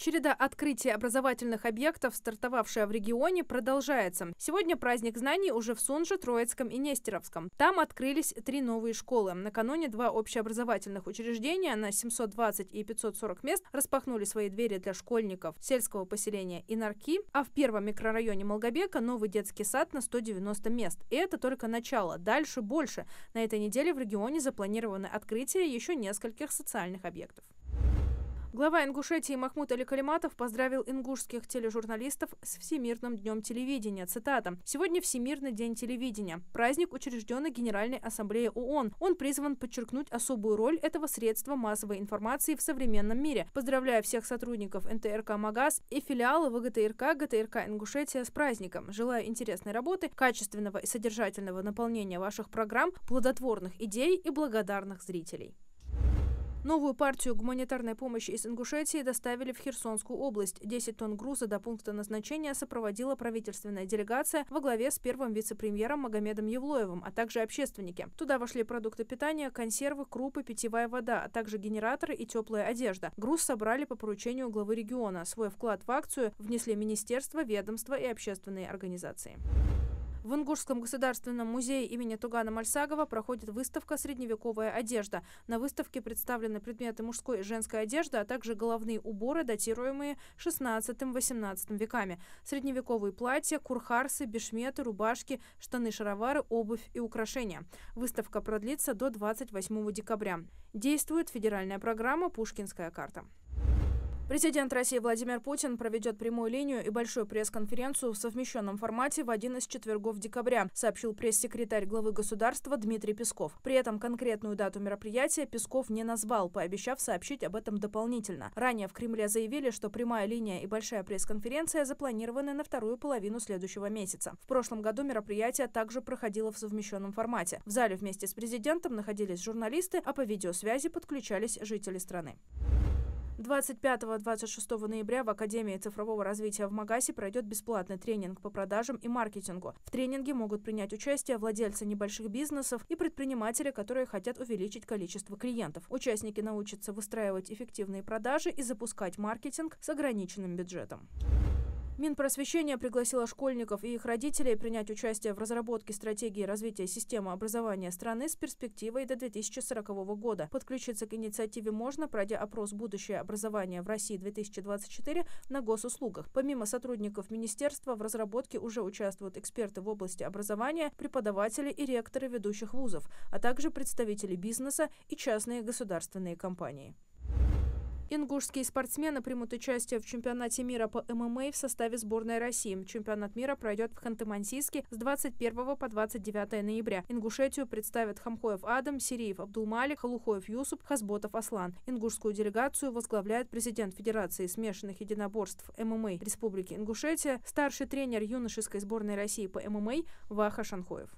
Череда открытия образовательных объектов, стартовавшая в регионе, продолжается. Сегодня праздник знаний уже в Сунже, Троицком и Нестеровском. Там открылись 3 новые школы. Накануне 2 общеобразовательных учреждения на 720 и 540 мест распахнули свои двери для школьников сельского поселения Инарки, а в первом микрорайоне Малгобека новый детский сад на 190 мест. И это только начало. Дальше больше. На этой неделе в регионе запланировано открытие еще нескольких социальных объектов. Глава Ингушетии Махмуд Али Калиматов поздравил ингушских тележурналистов с Всемирным днем телевидения. Цитата. «Сегодня Всемирный день телевидения. Праздник, учрежденный Генеральной Ассамблеей ООН. Он призван подчеркнуть особую роль этого средства массовой информации в современном мире. Поздравляю всех сотрудников НТРК «Магаз» и филиалы ВГТРК, ГТРК Ингушетия с праздником. Желаю интересной работы, качественного и содержательного наполнения ваших программ, плодотворных идей и благодарных зрителей». Новую партию гуманитарной помощи из Ингушетии доставили в Херсонскую область. 10 тонн груза до пункта назначения сопроводила правительственная делегация во главе с первым вице-премьером Магомедом Евлоевым, а также общественники. Туда вошли продукты питания, консервы, крупы, питьевая вода, а также генераторы и теплая одежда. Груз собрали по поручению главы региона. Свой вклад в акцию внесли министерства, ведомства и общественные организации. В Ингушском государственном музее имени Тугана Мальсагова проходит выставка «Средневековая одежда». На выставке представлены предметы мужской и женской одежды, а также головные уборы, датируемые XVI-XVIII веками. Средневековые платья, курхарсы, бешметы, рубашки, штаны-шаровары, обувь и украшения. Выставка продлится до 28 декабря. Действует федеральная программа «Пушкинская карта». Президент России Владимир Путин проведет прямую линию и большую пресс-конференцию в совмещенном формате в один из четвергов декабря, сообщил пресс-секретарь главы государства Дмитрий Песков. При этом конкретную дату мероприятия Песков не назвал, пообещав сообщить об этом дополнительно. Ранее в Кремле заявили, что прямая линия и большая пресс-конференция запланированы на вторую половину следующего месяца. В прошлом году мероприятие также проходило в совмещенном формате. В зале вместе с президентом находились журналисты, а по видеосвязи подключались жители страны. 25-26 ноября в Академии цифрового развития в Магасе пройдет бесплатный тренинг по продажам и маркетингу. В тренинге могут принять участие владельцы небольших бизнесов и предприниматели, которые хотят увеличить количество клиентов. Участники научатся выстраивать эффективные продажи и запускать маркетинг с ограниченным бюджетом. Минпросвещение пригласило школьников и их родителей принять участие в разработке стратегии развития системы образования страны с перспективой до 2040 года. Подключиться к инициативе можно, пройдя опрос «Будущее образования в России-2024» на госуслугах. Помимо сотрудников министерства, в разработке уже участвуют эксперты в области образования, преподаватели и ректоры ведущих вузов, а также представители бизнеса и частные государственные компании. Ингушские спортсмены примут участие в чемпионате мира по ММА в составе сборной России. Чемпионат мира пройдет в Ханты-Мансийске с 21 по 29 ноября. Ингушетию представят Хамхоев Адам, Сириев Абдулмалик, Халухоев Юсуп, Хасботов Аслан. Ингушскую делегацию возглавляет президент Федерации смешанных единоборств ММА Республики Ингушетия, старший тренер юношеской сборной России по ММА Ваха Шанхоев.